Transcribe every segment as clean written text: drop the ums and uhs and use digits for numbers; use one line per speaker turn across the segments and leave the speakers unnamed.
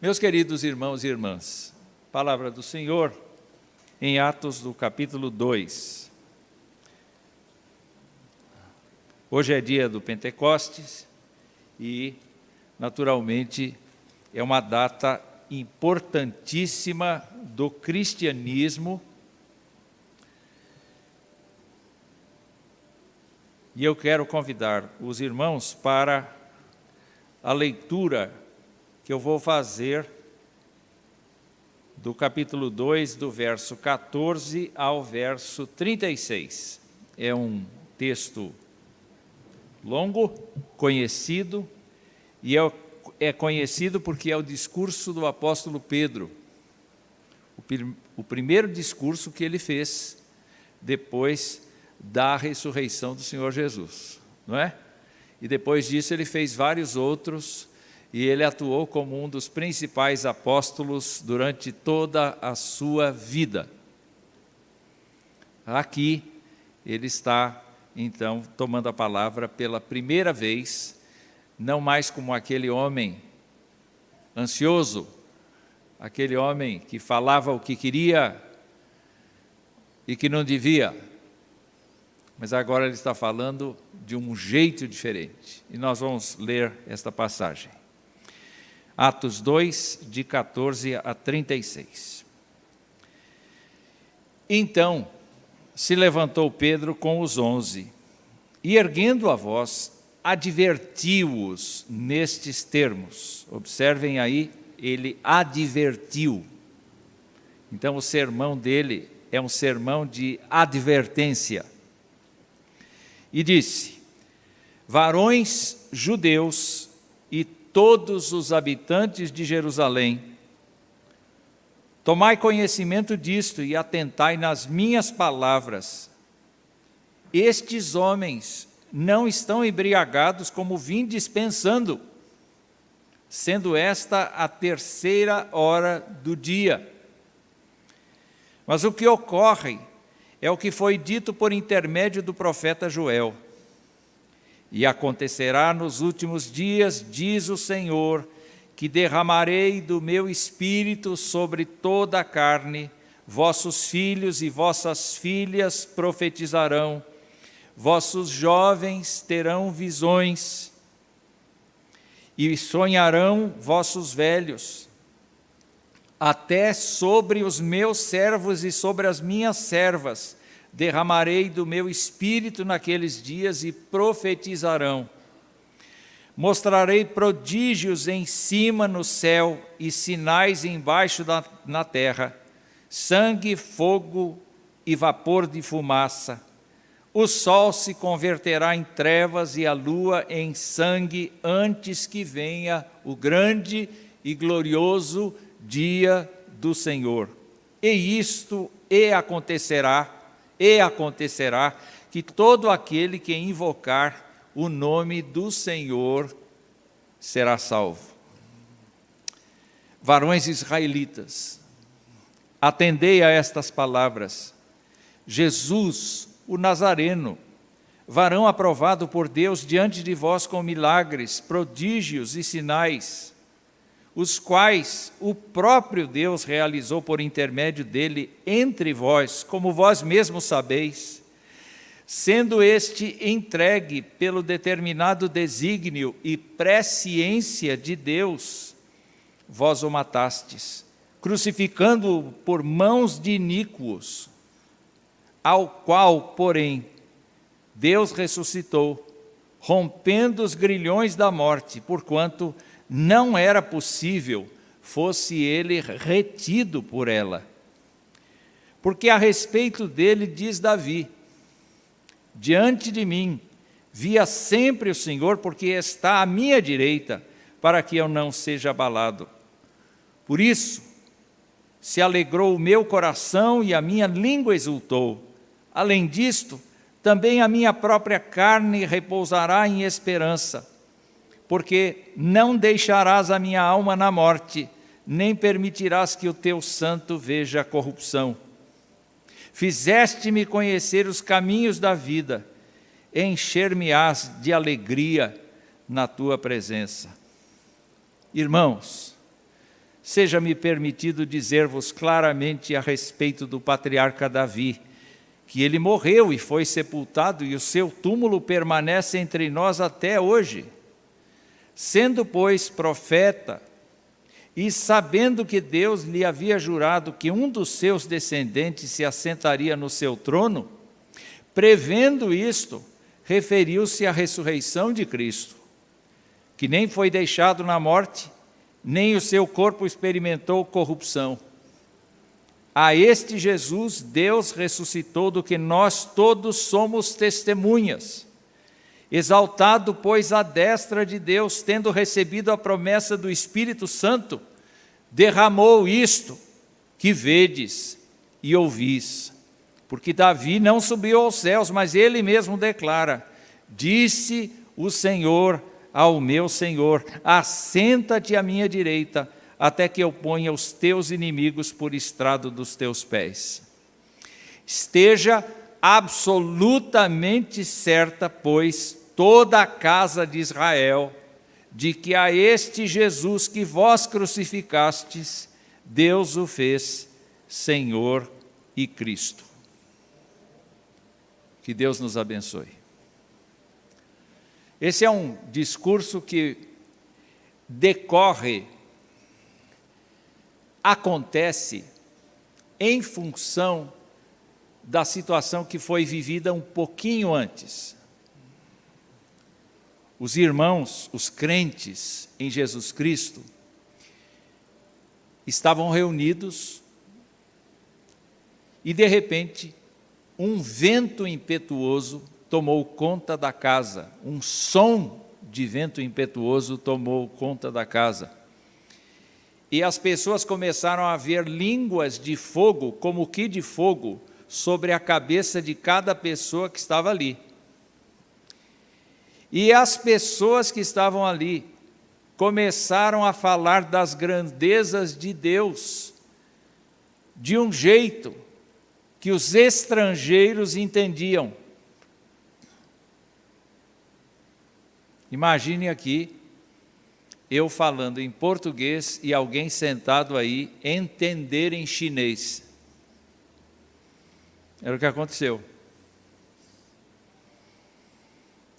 Meus queridos irmãos e irmãs, palavra do Senhor em Atos do capítulo 2. Hoje é dia do Pentecostes e, naturalmente, é uma data importantíssima do cristianismo. E eu quero convidar os irmãos para a leitura que eu vou fazer do capítulo 2, do verso 14 ao verso 36. É um texto longo, conhecido, e é conhecido porque é o discurso do apóstolo Pedro, o primeiro discurso que ele fez depois da ressurreição do Senhor Jesus, não é? E depois disso ele fez vários outros, e ele atuou como um dos principais apóstolos durante toda a sua vida. Aqui ele está, então, tomando a palavra pela primeira vez, não mais como aquele homem ansioso, aquele homem que falava o que queria e que não devia, mas agora ele está falando de um jeito diferente. E nós vamos ler esta passagem. Atos 2, de 14 a 36. Então se levantou Pedro com os 11, e erguendo a voz, advertiu-os nestes termos. Observem aí, ele advertiu. Então o sermão dele é um sermão de advertência. E disse: varões judeus e todos os habitantes de Jerusalém, tomai conhecimento disto e atentai nas minhas palavras. Estes homens não estão embriagados como vindes pensando, sendo esta a 3ª hora do dia. Mas o que ocorre é o que foi dito por intermédio do profeta Joel. E acontecerá nos últimos dias, diz o Senhor, que derramarei do meu espírito sobre toda a carne, vossos filhos e vossas filhas profetizarão, vossos jovens terão visões, e sonharão vossos velhos. Até sobre os meus servos e sobre as minhas servas derramarei do meu espírito naqueles dias e profetizarão. Mostrarei prodígios em cima no céu e sinais embaixo na terra, sangue, fogo e vapor de fumaça. O sol se converterá em trevas e a lua em sangue antes que venha o grande e glorioso dia do Senhor. E acontecerá que todo aquele que invocar o nome do Senhor será salvo. Varões israelitas, atendei a estas palavras. Jesus, o Nazareno, varão aprovado por Deus diante de vós com milagres, prodígios e sinais, os quais o próprio Deus realizou por intermédio dele entre vós, como vós mesmos sabeis, sendo este entregue pelo determinado desígnio e presciência de Deus, vós o matastes, crucificando-o por mãos de iníquos, ao qual, porém, Deus ressuscitou, rompendo os grilhões da morte, porquanto não era possível fosse ele retido por ela. Porque a respeito dele diz Davi: diante de mim via sempre o Senhor, porque está à minha direita, para que eu não seja abalado. Por isso se alegrou o meu coração e a minha língua exultou. Além disto, também a minha própria carne repousará em esperança, porque não deixarás a minha alma na morte, nem permitirás que o teu santo veja a corrupção. Fizeste-me conhecer os caminhos da vida, encher-me-ás de alegria na tua presença. Irmãos, seja-me permitido dizer-vos claramente a respeito do patriarca Davi, que ele morreu e foi sepultado, e o seu túmulo permanece entre nós até hoje. Sendo, pois, profeta, e sabendo que Deus lhe havia jurado que um dos seus descendentes se assentaria no seu trono, prevendo isto, referiu-se à ressurreição de Cristo, que nem foi deixado na morte, nem o seu corpo experimentou corrupção. A este Jesus, Deus ressuscitou, do que nós todos somos testemunhas. Exaltado, pois, à destra de Deus, tendo recebido a promessa do Espírito Santo, derramou isto que vedes e ouvis. Porque Davi não subiu aos céus, mas ele mesmo declara: disse o Senhor ao meu Senhor: assenta-te à minha direita, até que eu ponha os teus inimigos por estrado dos teus pés. Esteja absolutamente certa, pois, toda a casa de Israel, de que a este Jesus que vós crucificastes, Deus o fez Senhor e Cristo. Que Deus nos abençoe. Esse é um discurso que acontece em função da situação que foi vivida um pouquinho antes. Os irmãos, os crentes em Jesus Cristo, estavam reunidos e, de repente, um vento impetuoso tomou conta da casa, um som de vento impetuoso tomou conta da casa. E as pessoas começaram a ver línguas de fogo, como que de fogo, sobre a cabeça de cada pessoa que estava ali. E as pessoas que estavam ali começaram a falar das grandezas de Deus, de um jeito que os estrangeiros entendiam. Imagine aqui, eu falando em português e alguém sentado aí entender em chinês. Era o que aconteceu.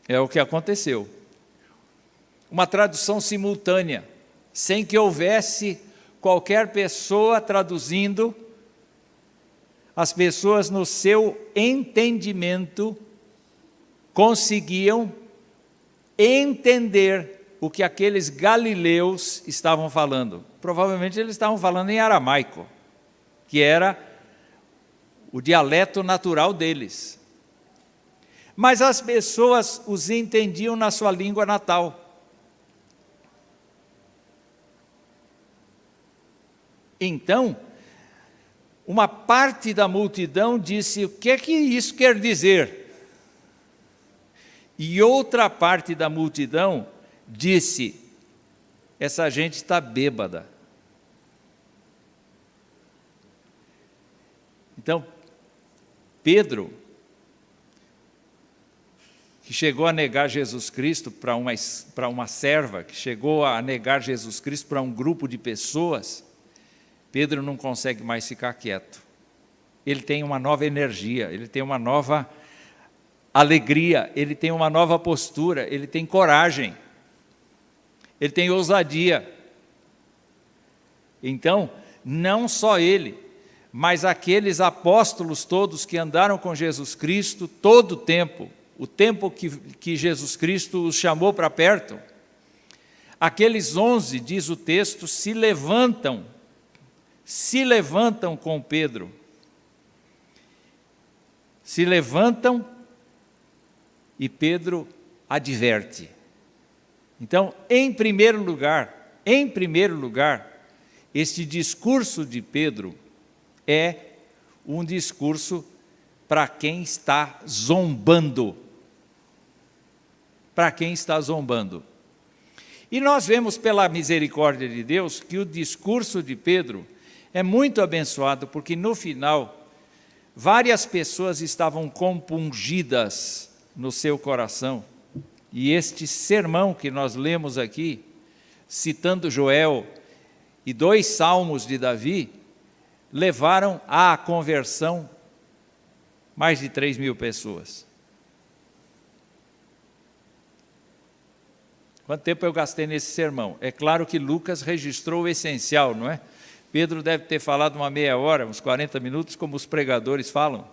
É o que aconteceu. Uma tradução simultânea, sem que houvesse qualquer pessoa traduzindo, as pessoas no seu entendimento conseguiam entender o que aqueles galileus estavam falando. Provavelmente eles estavam falando em aramaico, que era o dialeto natural deles. Mas as pessoas os entendiam na sua língua natal. Então, uma parte da multidão disse: o que é que isso quer dizer? E outra parte da multidão disse: essa gente está bêbada. Então, Pedro, que chegou a negar Jesus Cristo para uma serva, que chegou a negar Jesus Cristo para um grupo de pessoas, Pedro não consegue mais ficar quieto. Ele tem uma nova energia, ele tem uma nova alegria, ele tem uma nova postura, ele tem coragem, ele tem ousadia. Então, não só ele, mas aqueles apóstolos todos que andaram com Jesus Cristo todo o tempo que Jesus Cristo os chamou para perto, aqueles 11, diz o texto, se levantam com Pedro, se levantam e Pedro adverte. Então, em primeiro lugar, este discurso de Pedro é um discurso para quem está zombando. Para quem está zombando. E nós vemos pela misericórdia de Deus que o discurso de Pedro é muito abençoado, porque no final, várias pessoas estavam compungidas no seu coração. E este sermão que nós lemos aqui, citando Joel e 2 salmos de Davi levaram à conversão mais de 3.000 pessoas. Quanto tempo eu gastei nesse sermão? É claro que Lucas registrou o essencial, não é? Pedro deve ter falado uma meia hora, uns 40 minutos, como os pregadores falam.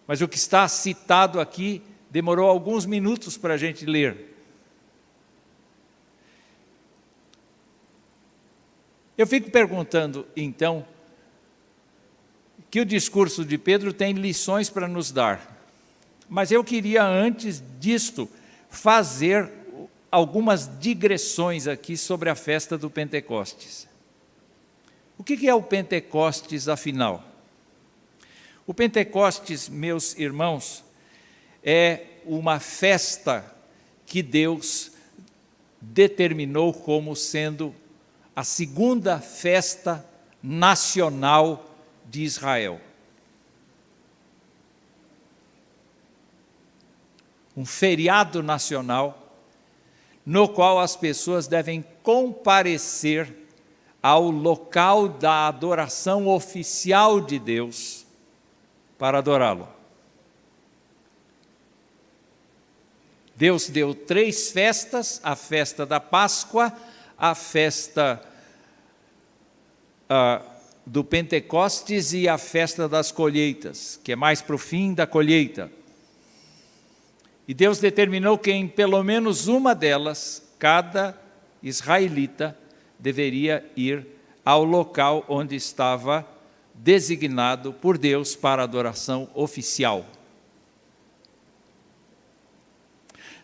Mas o que está citado aqui demorou alguns minutos para a gente ler. Eu fico perguntando, então, que o discurso de Pedro tem lições para nos dar. Mas eu queria, antes disto, fazer algumas digressões aqui sobre a festa do Pentecostes. O que é o Pentecostes, afinal? O Pentecostes, meus irmãos, é uma festa que Deus determinou como sendo a segunda festa nacional de Israel. Um feriado nacional, no qual as pessoas devem comparecer ao local da adoração oficial de Deus para adorá-lo. Deus deu 3 festas: a festa da Páscoa, a festa do Pentecostes e a festa das colheitas, que é mais para o fim da colheita. E Deus determinou que em pelo menos uma delas, cada israelita deveria ir ao local onde estava designado por Deus para adoração oficial.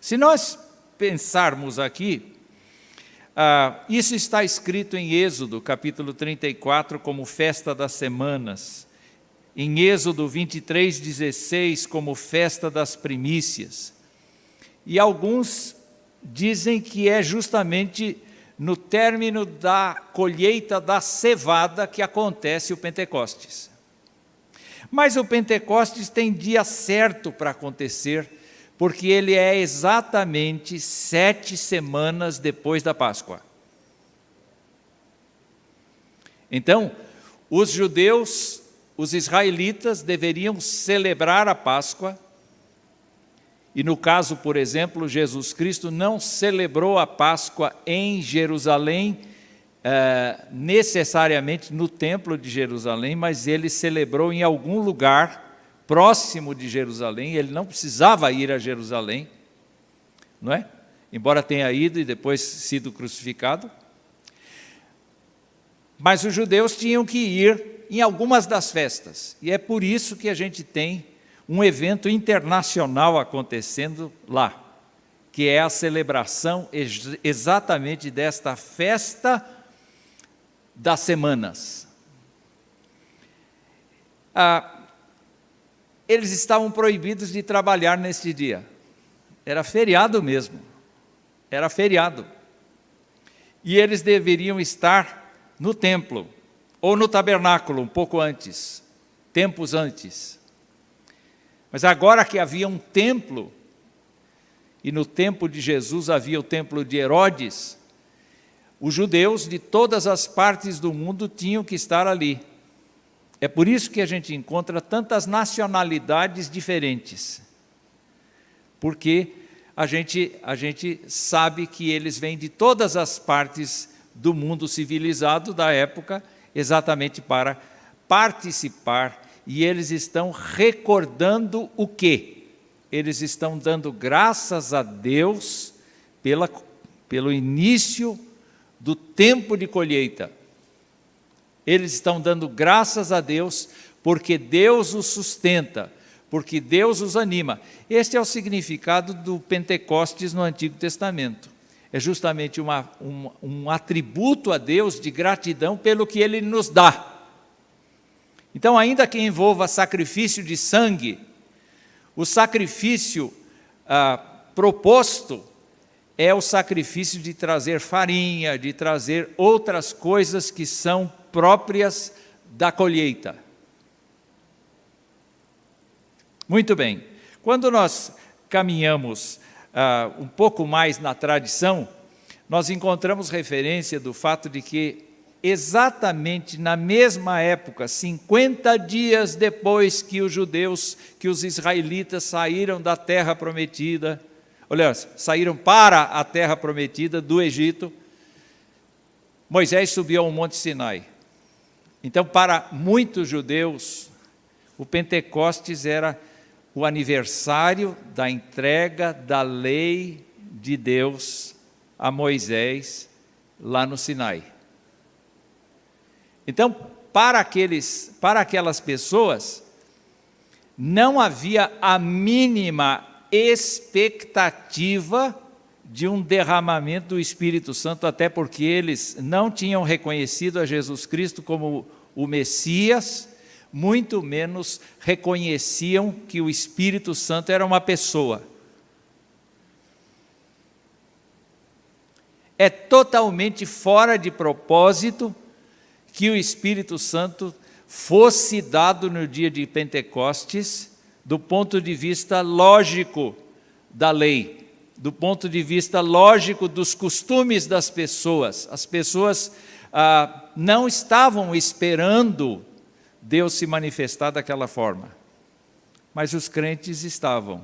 Se nós pensarmos aqui, isso está escrito em Êxodo, capítulo 34, como festa das semanas. Em Êxodo 23:16, como festa das primícias. E alguns dizem que é justamente no término da colheita da cevada que acontece o Pentecostes. Mas o Pentecostes tem dia certo para acontecer, porque ele é exatamente 7 semanas depois da Páscoa. Então, os judeus, os israelitas, deveriam celebrar a Páscoa. E no caso, por exemplo, Jesus Cristo não celebrou a Páscoa em Jerusalém, necessariamente no templo de Jerusalém, mas ele celebrou em algum lugar próximo de Jerusalém. Ele não precisava ir a Jerusalém, não é? Embora tenha ido e depois sido crucificado. Mas os judeus tinham que ir em algumas das festas, e é por isso que a gente tem um evento internacional acontecendo lá, que é a celebração exatamente desta festa das semanas. Eles estavam proibidos de trabalhar neste dia, era feriado mesmo, era feriado, e eles deveriam estar no templo, ou no tabernáculo um pouco antes, tempos antes. Mas agora que havia um templo, e no tempo de Jesus havia o templo de Herodes, os judeus de todas as partes do mundo tinham que estar ali. É por isso que a gente encontra tantas nacionalidades diferentes, porque a gente sabe que eles vêm de todas as partes do mundo civilizado da época, exatamente para participar. E eles estão recordando o quê? Eles estão dando graças a Deus pelo início do tempo de colheita. Eles estão dando graças a Deus porque Deus os sustenta, porque Deus os anima. Este é o significado do Pentecostes no Antigo Testamento. É justamente um atributo a Deus de gratidão pelo que Ele nos dá. Então, ainda que envolva sacrifício de sangue, o sacrifício proposto é o sacrifício de trazer farinha, de trazer outras coisas que são próprias da colheita. Muito bem, quando nós caminhamos um pouco mais na tradição, nós encontramos referência do fato de que exatamente na mesma época, 50 dias depois que os israelitas saíram da terra prometida, saíram para a terra prometida do Egito, Moisés subiu ao Monte Sinai. Então, para muitos judeus, o Pentecostes era o aniversário da entrega da lei de Deus a Moisés lá no Sinai. Então, para aquelas pessoas, não havia a mínima expectativa de um derramamento do Espírito Santo, até porque eles não tinham reconhecido a Jesus Cristo como o Messias, muito menos reconheciam que o Espírito Santo era uma pessoa. É totalmente fora de propósito que o Espírito Santo fosse dado no dia de Pentecostes, do ponto de vista lógico da lei, do ponto de vista lógico dos costumes das pessoas. As pessoas não estavam esperando Deus se manifestar daquela forma, mas os crentes estavam.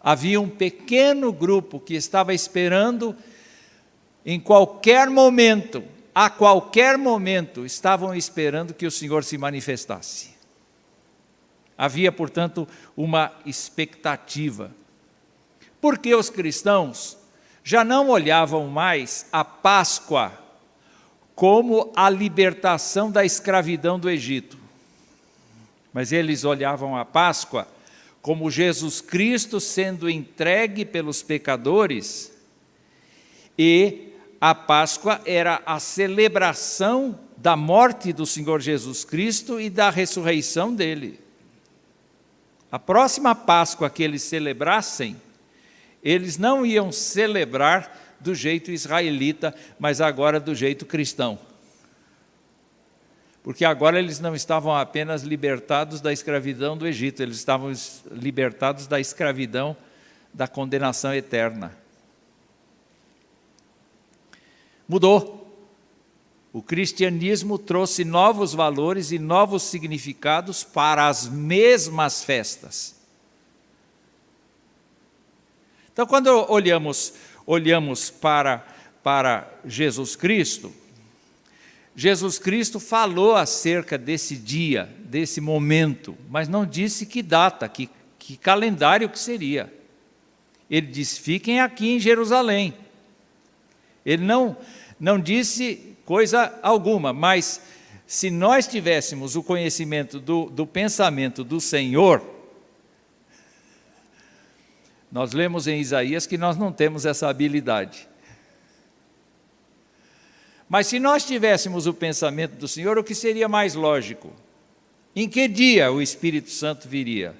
Havia um pequeno grupo que estava esperando, em qualquer momento, a qualquer momento, estavam esperando que o Senhor se manifestasse. Havia, portanto, uma expectativa. Porque os cristãos já não olhavam mais a Páscoa como a libertação da escravidão do Egito, mas eles olhavam a Páscoa como Jesus Cristo sendo entregue pelos pecadores, e a Páscoa era a celebração da morte do Senhor Jesus Cristo e da ressurreição dele. A próxima Páscoa que eles celebrassem, eles não iam celebrar do jeito israelita, mas agora do jeito cristão. Porque agora eles não estavam apenas libertados da escravidão do Egito, eles estavam libertados da escravidão da condenação eterna. Mudou. O cristianismo trouxe novos valores e novos significados para as mesmas festas. Então, quando olhamos para Jesus Cristo, Jesus Cristo falou acerca desse dia, desse momento, mas não disse que data, que calendário que seria. Ele disse, fiquem aqui em Jerusalém. Ele não disse coisa alguma, mas se nós tivéssemos o conhecimento do pensamento do Senhor, nós lemos em Isaías que nós não temos essa habilidade. Mas se nós tivéssemos o pensamento do Senhor, o que seria mais lógico? Em que dia o Espírito Santo viria?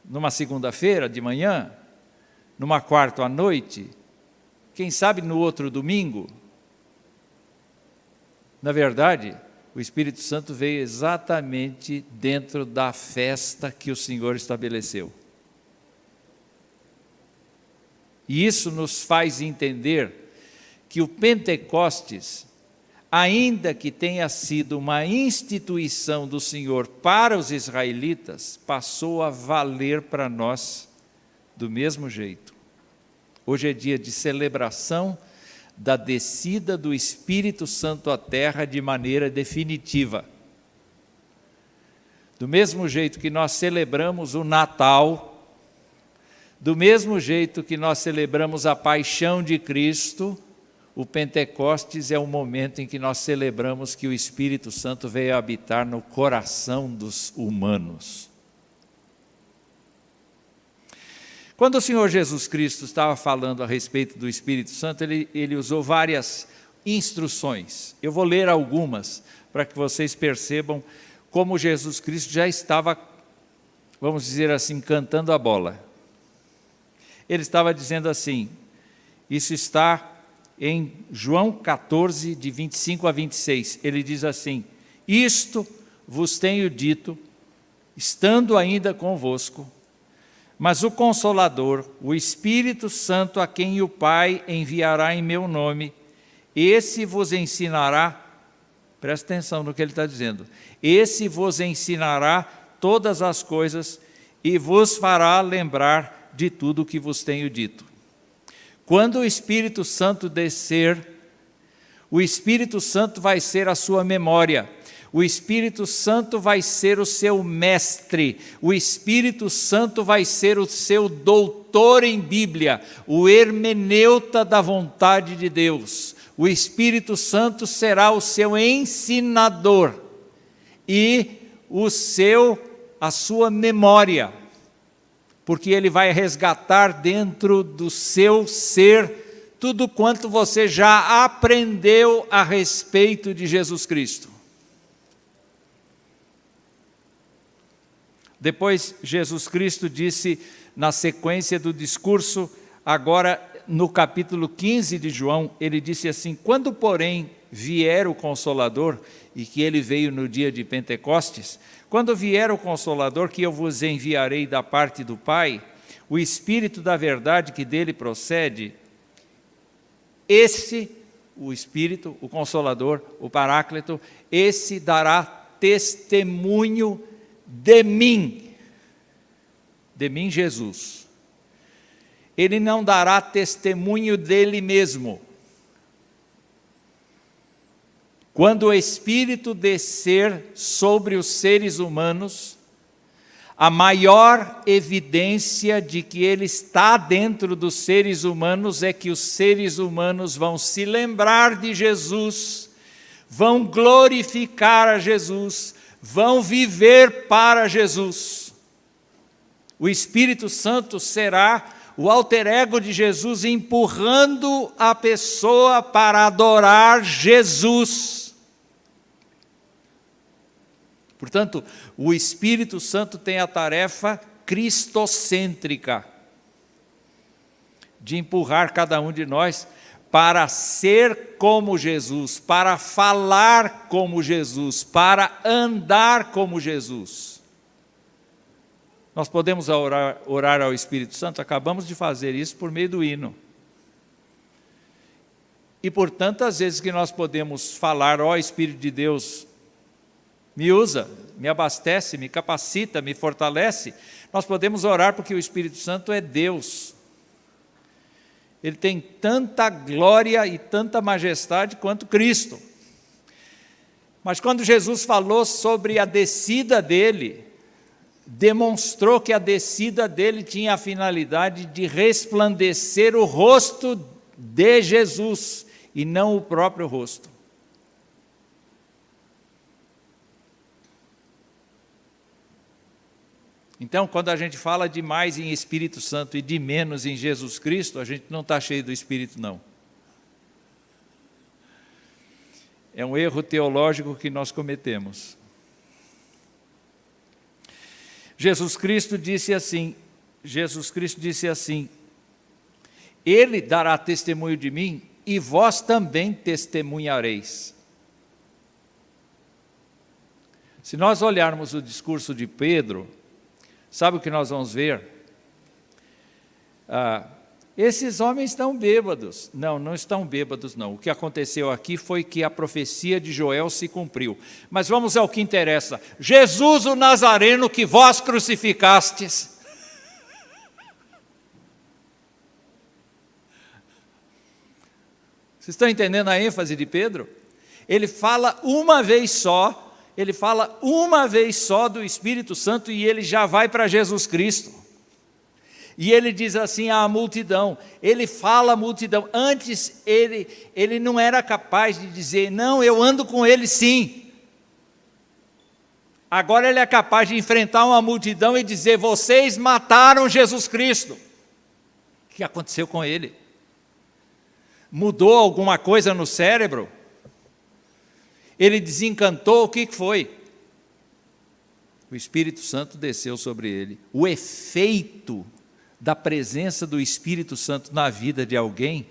Numa segunda-feira de manhã? Numa quarta à noite? Quem sabe no outro domingo? Na verdade, o Espírito Santo veio exatamente dentro da festa que o Senhor estabeleceu. E isso nos faz entender que o Pentecostes, ainda que tenha sido uma instituição do Senhor para os israelitas, passou a valer para nós do mesmo jeito. Hoje é dia de celebração da descida do Espírito Santo à terra de maneira definitiva. Do mesmo jeito que nós celebramos o Natal, do mesmo jeito que nós celebramos a paixão de Cristo, o Pentecostes é o momento em que nós celebramos que o Espírito Santo veio habitar no coração dos humanos. Quando o Senhor Jesus Cristo estava falando a respeito do Espírito Santo, ele usou várias instruções. Eu vou ler algumas para que vocês percebam como Jesus Cristo já estava, vamos dizer assim, cantando a bola. Ele estava dizendo assim, isso está em João 14, de 25 a 26, ele diz assim, isto vos tenho dito, estando ainda convosco, Mas o Consolador, o Espírito Santo, a quem o Pai enviará em meu nome, esse vos ensinará, presta atenção no que ele está dizendo, esse vos ensinará todas as coisas e vos fará lembrar de tudo o que vos tenho dito. Quando o Espírito Santo descer, o Espírito Santo vai ser a sua memória, o Espírito Santo vai ser o seu mestre, o Espírito Santo vai ser o seu doutor em Bíblia, o hermeneuta da vontade de Deus. O Espírito Santo será o seu ensinador e a sua memória, porque ele vai resgatar dentro do seu ser tudo quanto você já aprendeu a respeito de Jesus Cristo. Depois, Jesus Cristo disse, na sequência do discurso, agora no capítulo 15 de João, ele disse assim: quando, porém, vier o Consolador, e que ele veio no dia de Pentecostes, quando vier o Consolador, que eu vos enviarei da parte do Pai, o Espírito da verdade que dele procede, esse, o Espírito, o Consolador, o Paráclito, esse dará testemunho de mim Jesus. Ele não dará testemunho dele mesmo. Quando o Espírito descer sobre os seres humanos, a maior evidência de que ele está dentro dos seres humanos é que os seres humanos vão se lembrar de Jesus, vão glorificar a Jesus, vão viver para Jesus. O Espírito Santo será o alter ego de Jesus, empurrando a pessoa para adorar Jesus. Portanto, o Espírito Santo tem a tarefa cristocêntrica de empurrar cada um de nós para ser como Jesus, para falar como Jesus, para andar como Jesus. Nós podemos orar ao Espírito Santo, acabamos de fazer isso por meio do hino. E por tantas vezes que nós podemos falar: ó Espírito de Deus, me usa, me abastece, me capacita, me fortalece. Nós podemos orar porque o Espírito Santo é Deus. Ele tem tanta glória e tanta majestade quanto Cristo. Mas quando Jesus falou sobre a descida dele, demonstrou que a descida dele tinha a finalidade de resplandecer o rosto de Jesus e não o próprio rosto. Então, quando a gente fala de mais em Espírito Santo e de menos em Jesus Cristo, a gente não está cheio do Espírito, não. É um erro teológico que nós cometemos. Jesus Cristo disse assim, Ele dará testemunho de mim e vós também testemunhareis. Se nós olharmos o discurso de Pedro, sabe o que nós vamos ver? Esses homens estão bêbados. Não, não estão bêbados não. O que aconteceu aqui foi que a profecia de Joel se cumpriu. Mas vamos ao que interessa. Jesus o Nazareno que vós crucificastes. Vocês estão entendendo a ênfase de Pedro? Ele fala uma vez só do Espírito Santo e ele já vai para Jesus Cristo. E ele diz assim à multidão, ele fala à multidão. Antes ele não era capaz de dizer, não, eu ando com ele sim. Agora ele é capaz de enfrentar uma multidão e dizer, vocês mataram Jesus Cristo. O que aconteceu com ele? Mudou alguma coisa no cérebro? Ele desencantou, o que foi? O Espírito Santo desceu sobre ele. O efeito da presença do Espírito Santo na vida de alguém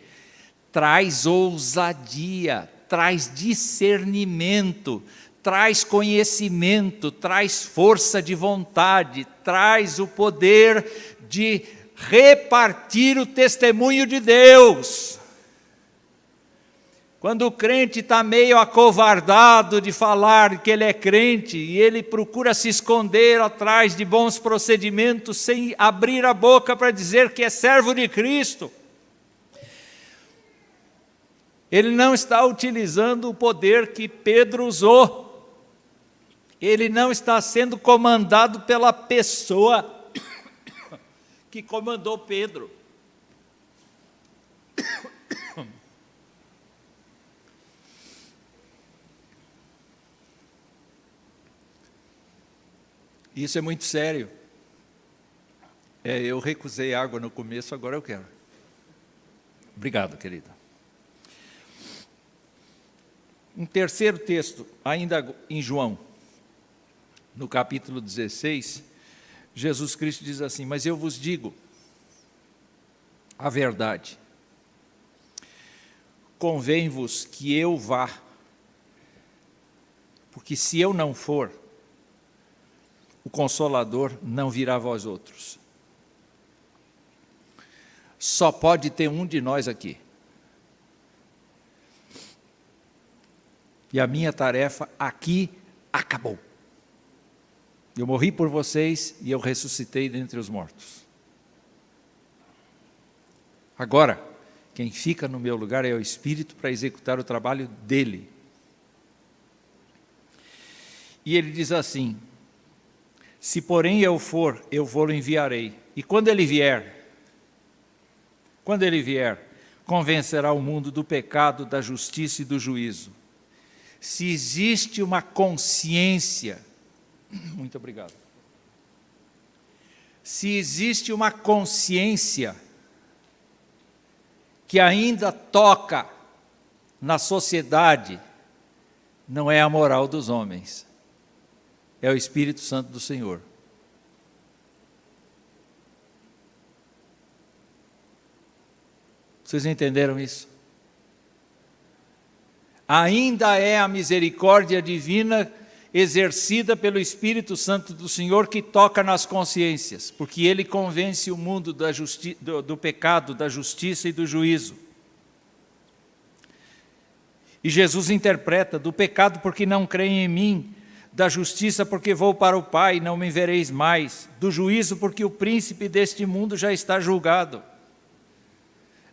traz ousadia, traz discernimento, traz conhecimento, traz força de vontade, traz o poder de repartir o testemunho de Deus. Quando o crente está meio acovardado de falar que ele é crente, e ele procura se esconder atrás de bons procedimentos, sem abrir a boca para dizer que é servo de Cristo, ele não está utilizando o poder que Pedro usou. Ele não está sendo comandado pela pessoa que comandou Pedro. Isso é muito sério. Eu recusei água no começo, agora eu quero. Obrigado, querida. Um terceiro texto, ainda em João, no capítulo 16, Jesus Cristo diz assim: mas eu vos digo a verdade, convém-vos que eu vá, porque se eu não for, o Consolador não virá a vós outros. Só pode ter um de nós aqui. E a minha tarefa aqui acabou. Eu morri por vocês e eu ressuscitei dentre os mortos. Agora, quem fica no meu lugar é o Espírito para executar o trabalho dele. E ele diz assim: se porém eu for, eu vou-lo enviarei. E quando ele vier, convencerá o mundo do pecado, da justiça e do juízo. Se existe uma consciência, muito obrigado. Se existe uma consciência que ainda toca na sociedade, não é a moral dos homens, é o Espírito Santo do Senhor. Vocês entenderam isso? Ainda é a misericórdia divina exercida pelo Espírito Santo do Senhor que toca nas consciências, porque Ele convence o mundo do pecado, da justiça e do juízo. E Jesus interpreta: do pecado porque não creem em mim, da justiça porque vou para o Pai e não me vereis mais, do juízo porque o príncipe deste mundo já está julgado.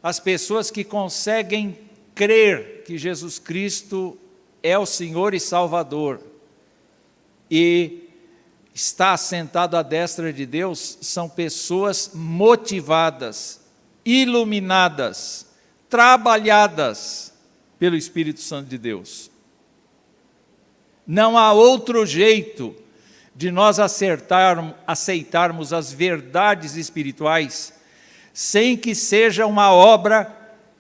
As pessoas que conseguem crer que Jesus Cristo é o Senhor e Salvador e está assentado à destra de Deus, são pessoas motivadas, iluminadas, trabalhadas pelo Espírito Santo de Deus. Não há outro jeito de nós aceitarmos as verdades espirituais sem que seja uma obra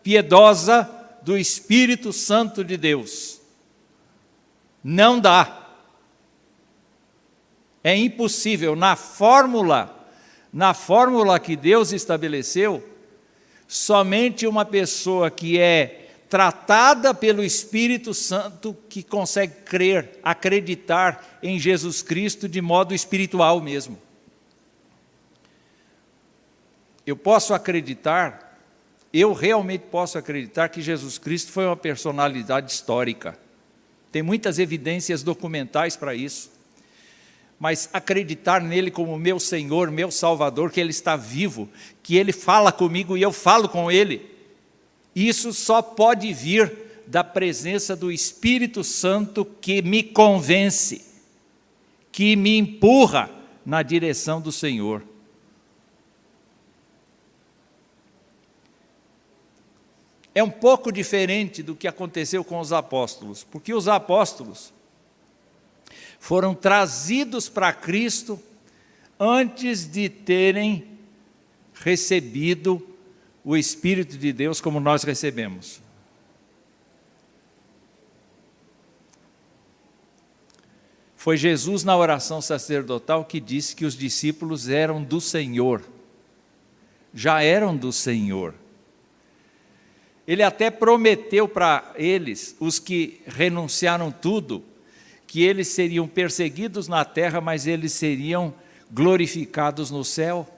piedosa do Espírito Santo de Deus. Não dá. É impossível. Na fórmula que Deus estabeleceu, somente uma pessoa que é tratada pelo Espírito Santo que consegue crer, acreditar em Jesus Cristo de modo espiritual mesmo. Eu realmente posso acreditar que Jesus Cristo foi uma personalidade histórica. Tem muitas evidências documentais para isso. Mas acreditar nele como meu Senhor, meu Salvador, que Ele está vivo, que Ele fala comigo e eu falo com Ele, isso só pode vir da presença do Espírito Santo que me convence, que me empurra na direção do Senhor. É um pouco diferente do que aconteceu com os apóstolos, porque os apóstolos foram trazidos para Cristo antes de terem recebido o Espírito de Deus como nós recebemos. Foi Jesus na oração sacerdotal que disse que os discípulos eram do Senhor, já eram do Senhor. Ele até prometeu para eles, os que renunciaram tudo, que eles seriam perseguidos na terra, mas eles seriam glorificados no céu,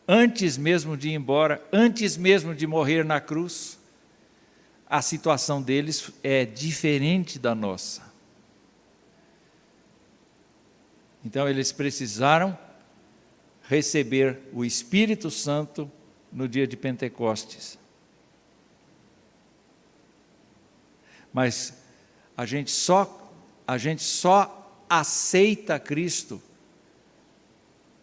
antes mesmo de ir embora, antes mesmo de morrer na cruz. A situação deles é diferente da nossa. Então eles precisaram receber o Espírito Santo no dia de Pentecostes. Mas a gente só aceita Cristo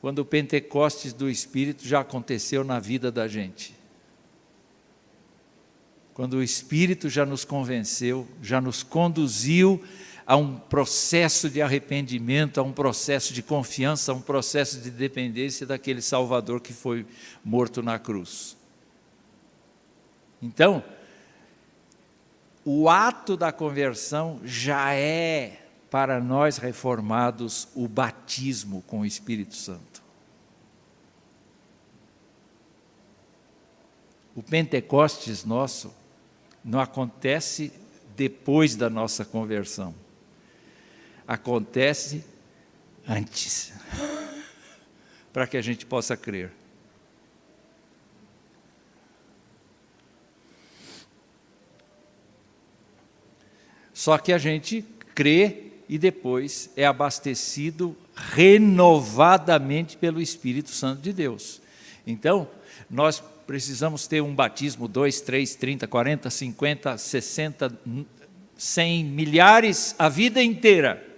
quando o Pentecostes do Espírito já aconteceu na vida da gente. Quando o Espírito já nos convenceu, já nos conduziu a um processo de arrependimento, a um processo de confiança, a um processo de dependência daquele Salvador que foi morto na cruz. Então, o ato da conversão já é, para nós reformados, o batismo com o Espírito Santo. O Pentecostes nosso não acontece depois da nossa conversão. Acontece antes, para que a gente possa crer. Só que a gente crê e depois é abastecido renovadamente pelo Espírito Santo de Deus. Então, nós precisamos ter um batismo, 2, 3, 30, 40, 50, 60, 100, milhares, a vida inteira,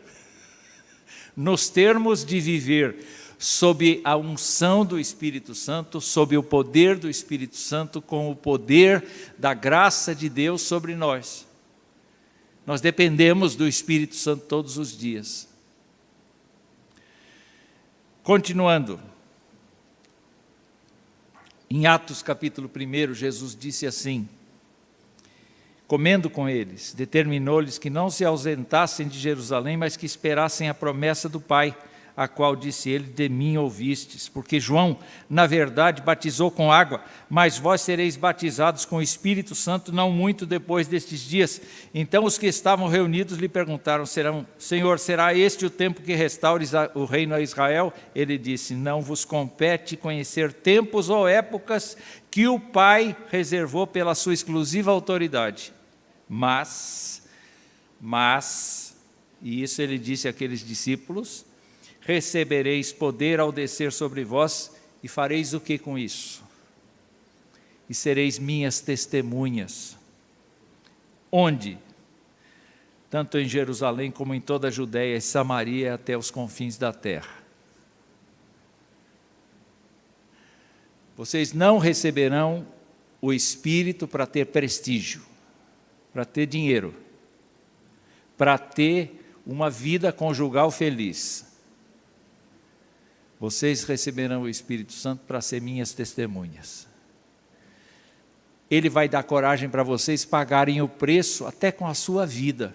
nos termos de viver sob a unção do Espírito Santo, sob o poder do Espírito Santo, com o poder da graça de Deus sobre nós. Nós dependemos do Espírito Santo todos os dias. Continuando, em Atos capítulo 1, Jesus disse assim, comendo com eles, determinou-lhes que não se ausentassem de Jerusalém, mas que esperassem a promessa do Pai, a qual disse ele, de mim ouvistes, porque João, na verdade, batizou com água, mas vós sereis batizados com o Espírito Santo não muito depois destes dias. Então os que estavam reunidos lhe perguntaram, Senhor, será este o tempo que restaures o reino a Israel? Ele disse, não vos compete conhecer tempos ou épocas que o Pai reservou pela sua exclusiva autoridade. Mas, e isso ele disse àqueles discípulos, recebereis poder ao descer sobre vós, e fareis o que com isso? E sereis minhas testemunhas. Onde? Tanto em Jerusalém como em toda a Judéia e Samaria até os confins da terra. Vocês não receberão o Espírito para ter prestígio, para ter dinheiro, para ter uma vida conjugal feliz. Vocês receberão o Espírito Santo para ser minhas testemunhas. Ele vai dar coragem para vocês pagarem o preço até com a sua vida.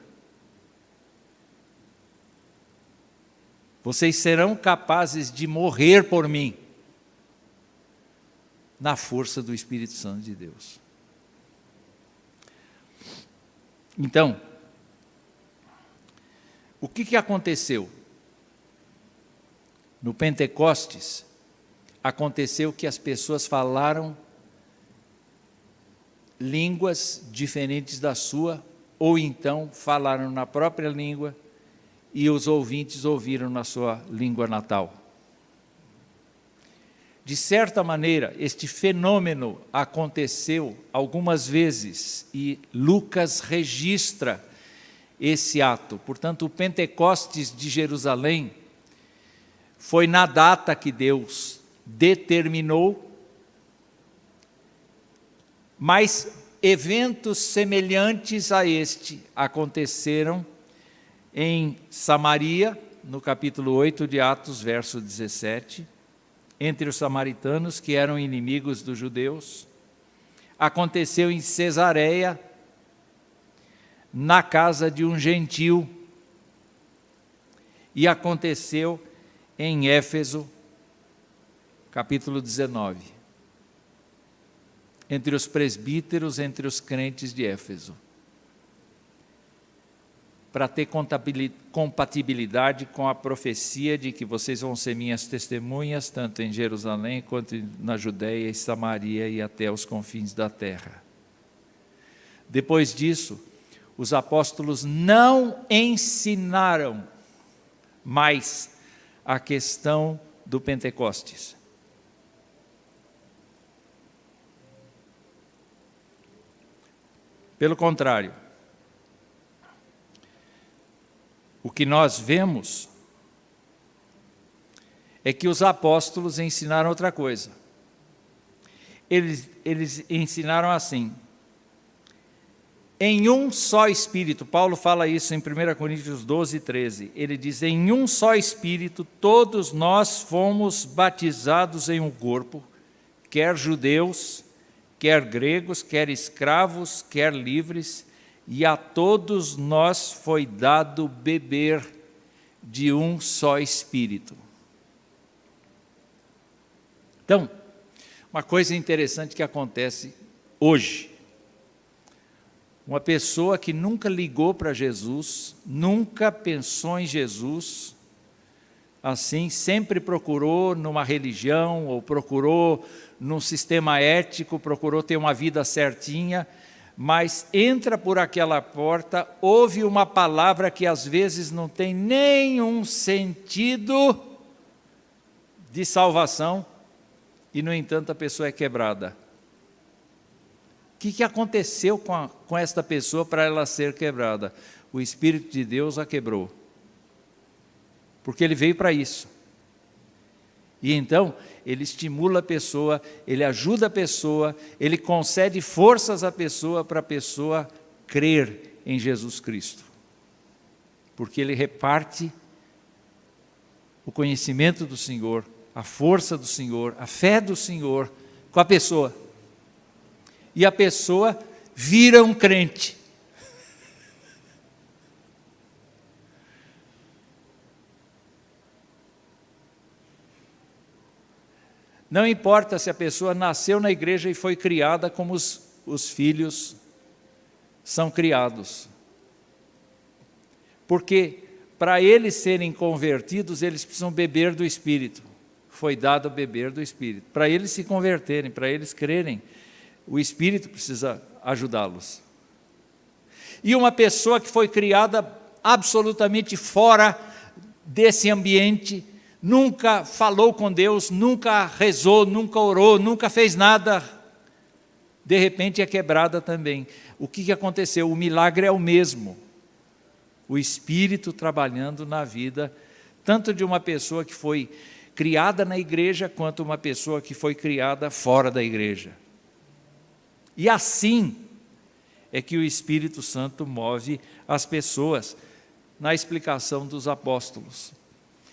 Vocês serão capazes de morrer por mim, na força do Espírito Santo de Deus. Então, o que aconteceu? No Pentecostes, aconteceu que as pessoas falaram línguas diferentes da sua, ou então falaram na própria língua e os ouvintes ouviram na sua língua natal. De certa maneira, este fenômeno aconteceu algumas vezes e Lucas registra esse ato. Portanto, o Pentecostes de Jerusalém foi na data que Deus determinou, mas eventos semelhantes a este aconteceram em Samaria, no capítulo 8 de Atos, verso 17, entre os samaritanos que eram inimigos dos judeus. Aconteceu em Cesareia, na casa de um gentil, e aconteceu em Éfeso, capítulo 19, entre os presbíteros, entre os crentes de Éfeso. para ter compatibilidade com a profecia de que vocês vão ser minhas testemunhas, tanto em Jerusalém, quanto na Judéia e Samaria e até os confins da terra. Depois disso, os apóstolos não ensinaram mais a questão do Pentecostes. Pelo contrário, o que nós vemos é que os apóstolos ensinaram outra coisa. Eles ensinaram assim: em um só Espírito. Paulo fala isso em 1 Coríntios 12, 13. Ele diz: em um só Espírito todos nós fomos batizados em um corpo, quer judeus, quer gregos, quer escravos, quer livres, e a todos nós foi dado beber de um só Espírito. Então, uma coisa interessante que acontece hoje: uma pessoa que nunca ligou para Jesus, nunca pensou em Jesus, assim, sempre procurou numa religião, ou procurou num sistema ético, procurou ter uma vida certinha, mas entra por aquela porta, ouve uma palavra que às vezes não tem nenhum sentido de salvação, e no entanto a pessoa é quebrada. O que aconteceu com esta pessoa para ela ser quebrada? O Espírito de Deus a quebrou, porque Ele veio para isso. E então, Ele estimula a pessoa, Ele ajuda a pessoa, Ele concede forças à pessoa para a pessoa crer em Jesus Cristo. Porque Ele reparte o conhecimento do Senhor, a força do Senhor, a fé do Senhor com a pessoa. E a pessoa vira um crente. Não importa se a pessoa nasceu na igreja e foi criada como os filhos são criados. Porque para eles serem convertidos, eles precisam beber do Espírito. Foi dado beber do Espírito. Para eles se converterem, para eles crerem, o Espírito precisa ajudá-los. E uma pessoa que foi criada absolutamente fora desse ambiente, nunca falou com Deus, nunca rezou, nunca orou, nunca fez nada, de repente é quebrada também. O que aconteceu? O milagre é o mesmo. O Espírito trabalhando na vida, tanto de uma pessoa que foi criada na igreja, quanto uma pessoa que foi criada fora da igreja. E assim é que o Espírito Santo move as pessoas na explicação dos apóstolos.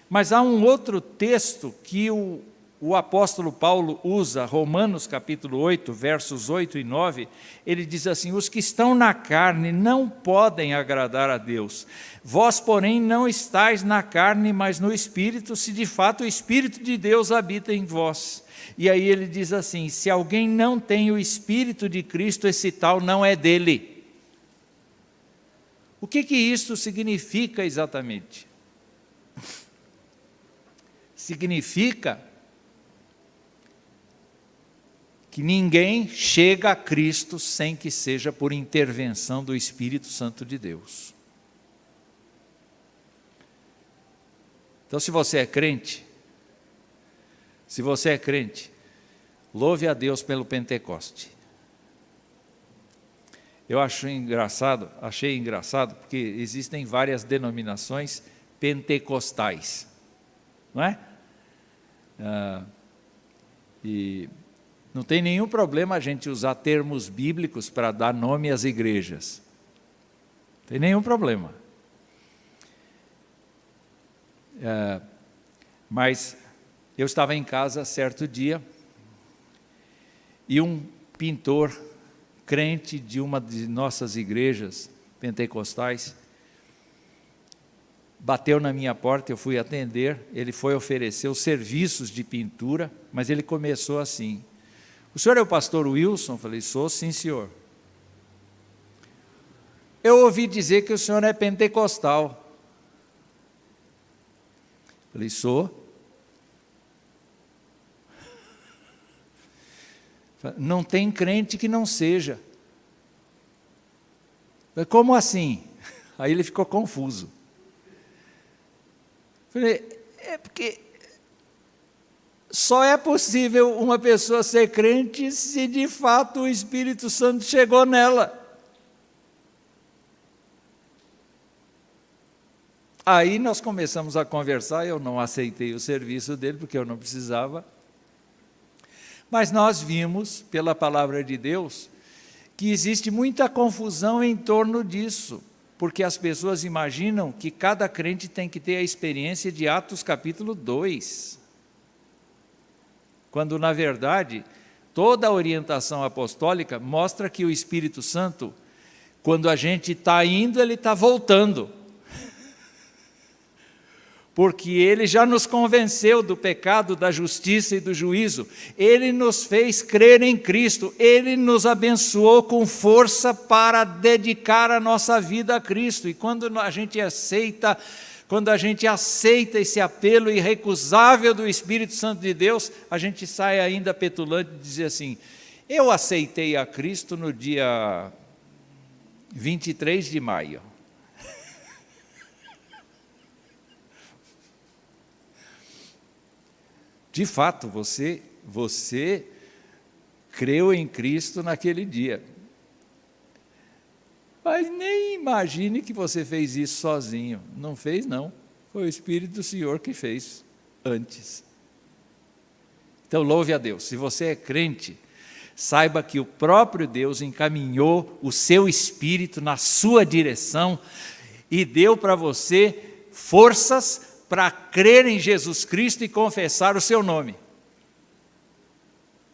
Mas há um outro texto que o apóstolo Paulo usa, Romanos capítulo 8, versos 8 e 9, ele diz assim: os que estão na carne não podem agradar a Deus. Vós, porém, não estáis na carne, mas no Espírito, se de fato o Espírito de Deus habita em vós. E aí ele diz assim: se alguém não tem o Espírito de Cristo, esse tal não é dele. O que isso significa exatamente? Significa que ninguém chega a Cristo sem que seja por intervenção do Espírito Santo de Deus. Então, se você é crente, louve a Deus pelo Pentecoste. Eu achei engraçado, porque existem várias denominações pentecostais, não é? E não tem nenhum problema a gente usar termos bíblicos para dar nome às igrejas. Não tem nenhum problema. Mas eu estava em casa certo dia e um pintor crente de uma de nossas igrejas pentecostais bateu na minha porta, eu fui atender, ele foi oferecer os serviços de pintura, mas ele começou assim: o senhor é o pastor Wilson? Eu falei: sou, sim, senhor. eu ouvi dizer que o senhor é pentecostal. Falei, sou. Não tem crente que não seja. Falei, como assim? Aí ele ficou confuso. Falei, é porque só é possível uma pessoa ser crente se de fato o Espírito Santo chegou nela. Aí nós começamos a conversar, eu não aceitei o serviço dele, porque eu não precisava. Mas nós vimos, pela palavra de Deus, que existe muita confusão em torno disso, porque as pessoas imaginam que cada crente tem que ter a experiência de Atos capítulo 2, quando, na verdade, toda a orientação apostólica mostra que o Espírito Santo, quando a gente está indo, ele está voltando. Porque ele já nos convenceu do pecado, da justiça e do juízo. Ele nos fez crer em Cristo. Ele nos abençoou com força para dedicar a nossa vida a Cristo. E quando a gente aceita esse apelo irrecusável do Espírito Santo de Deus, a gente sai ainda petulante de dizer assim, eu aceitei a Cristo no dia 23 de maio. De fato, você creu em Cristo naquele dia. Mas nem imagine que você fez isso sozinho. Não fez, não. Foi o Espírito do Senhor que fez antes. Então, louve a Deus. Se você é crente, saiba que o próprio Deus encaminhou o seu Espírito na sua direção e deu para você forças para crer em Jesus Cristo e confessar o seu nome.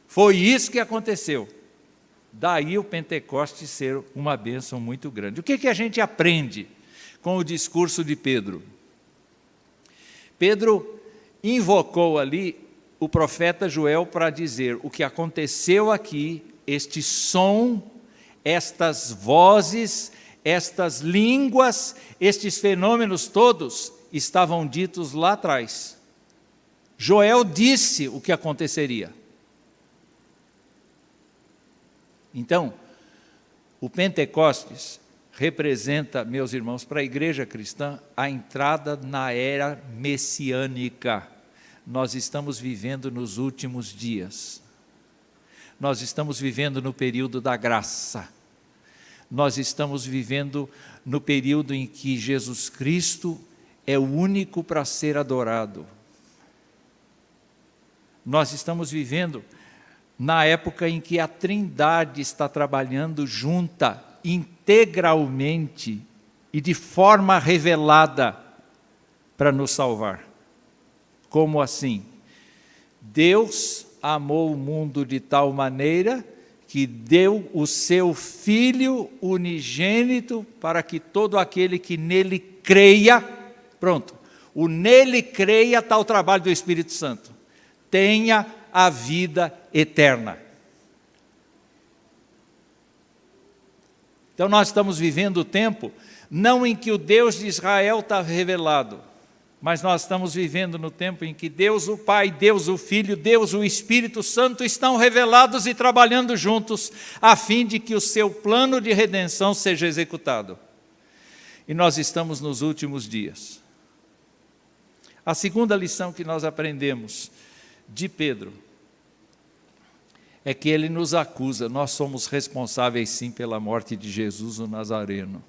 Foi isso que aconteceu. Daí o Pentecostes ser uma bênção muito grande. O que a gente aprende com o discurso de Pedro? Pedro invocou ali o profeta Joel para dizer o que aconteceu aqui, este som, estas vozes, estas línguas, estes fenômenos todos, estavam ditos lá atrás. Joel disse o que aconteceria. Então, o Pentecostes representa, meus irmãos, para a igreja cristã, a entrada na era messiânica. Nós estamos vivendo nos últimos dias. Nós estamos vivendo no período da graça. Nós estamos vivendo no período em que Jesus Cristo é o único para ser adorado. Nós estamos vivendo na época em que a Trindade está trabalhando junta, integralmente e de forma revelada para nos salvar. Como assim? Deus amou o mundo de tal maneira que deu o seu Filho unigênito para que todo aquele que nele creia, pronto, o nele creia está o trabalho do Espírito Santo, tenha a vida eterna. Então nós estamos vivendo o tempo, não em que o Deus de Israel está revelado, mas nós estamos vivendo no tempo em que Deus o Pai, Deus o Filho, Deus o Espírito Santo estão revelados e trabalhando juntos, a fim de que o seu plano de redenção seja executado. E nós estamos nos últimos dias. A segunda lição que nós aprendemos de Pedro é que ele nos acusa, nós somos responsáveis sim pela morte de Jesus o Nazareno.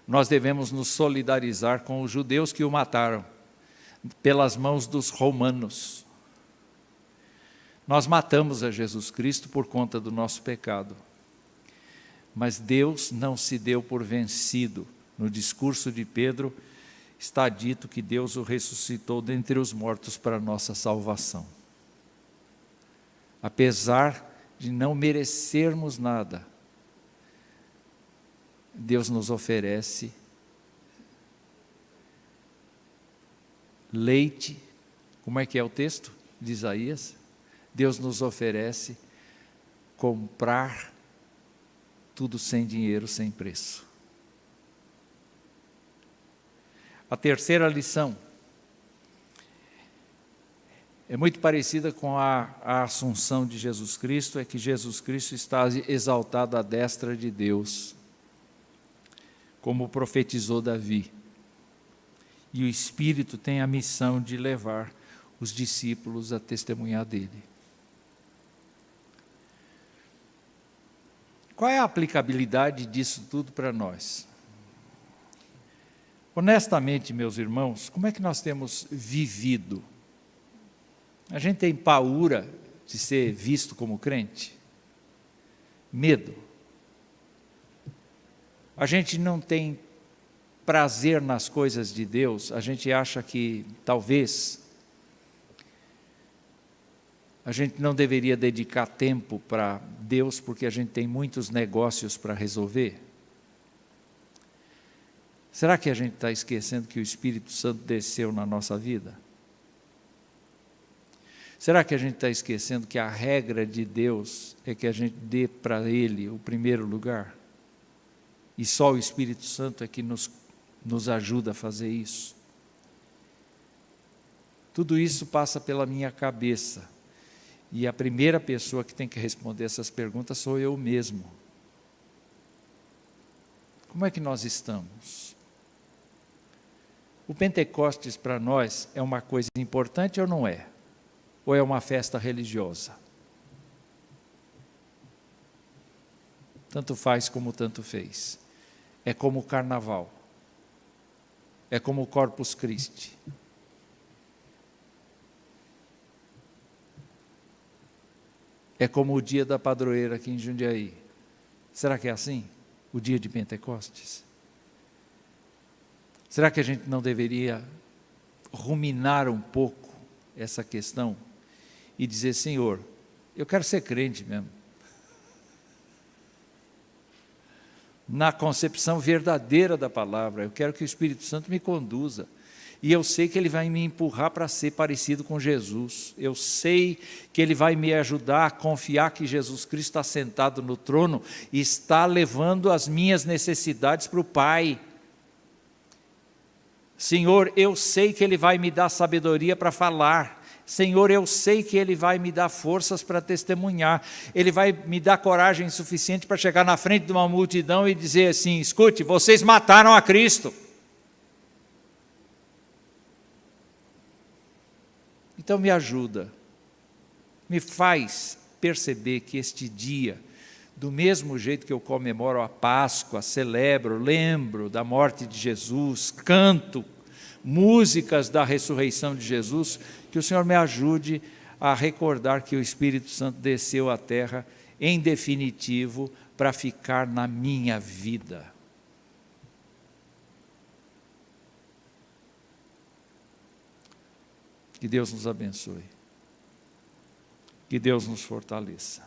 Nós devemos nos solidarizar com os judeus que o mataram, pelas mãos dos romanos. Nós matamos a Jesus Cristo por conta do nosso pecado. Mas Deus não se deu por vencido. No discurso de Pedro, está dito que Deus o ressuscitou dentre os mortos para a nossa salvação. Apesar de não merecermos nada, Deus nos oferece leite, como é que é o texto de Isaías? Deus nos oferece comprar tudo sem dinheiro, sem preço. A terceira lição é muito parecida com a assunção de Jesus Cristo, é que Jesus Cristo está exaltado à destra de Deus, como profetizou Davi. E o Espírito tem a missão de levar os discípulos a testemunhar dele. Qual é a aplicabilidade disso tudo para nós? Honestamente, meus irmãos, como é que nós temos vivido? A gente tem paura de ser visto como crente? Medo. A gente não tem prazer nas coisas de Deus, a gente acha que talvez a gente não deveria dedicar tempo para Deus porque a gente tem muitos negócios para resolver. Será que a gente está esquecendo que o Espírito Santo desceu na nossa vida? Será que a gente está esquecendo que a regra de Deus é que a gente dê para Ele o primeiro lugar? E só o Espírito Santo é que nos ajuda a fazer isso? Tudo isso passa pela minha cabeça. E a primeira pessoa que tem que responder essas perguntas sou eu mesmo. Como é que nós estamos? O Pentecostes para nós é uma coisa importante ou não é? Ou é uma festa religiosa? Tanto faz como tanto fez. É como o carnaval. É como o Corpus Christi. É como o dia da padroeira aqui em Jundiaí. Será que é assim? O dia de Pentecostes? Será que a gente não deveria ruminar um pouco essa questão e dizer, Senhor, eu quero ser crente mesmo. Na concepção verdadeira da palavra, eu quero que o Espírito Santo me conduza. E eu sei que Ele vai me empurrar para ser parecido com Jesus. Eu sei que Ele vai me ajudar a confiar que Jesus Cristo está sentado no trono e está levando as minhas necessidades para o Pai. Senhor, eu sei que Ele vai me dar sabedoria para falar. Senhor, eu sei que Ele vai me dar forças para testemunhar. Ele vai me dar coragem suficiente para chegar na frente de uma multidão e dizer assim, escute, vocês mataram a Cristo. Então me ajuda, me faz perceber que este dia, do mesmo jeito que eu comemoro a Páscoa, celebro, lembro da morte de Jesus, canto músicas da ressurreição de Jesus, que o Senhor me ajude a recordar que o Espírito Santo desceu à terra, em definitivo, para ficar na minha vida. Que Deus nos abençoe. Que Deus nos fortaleça.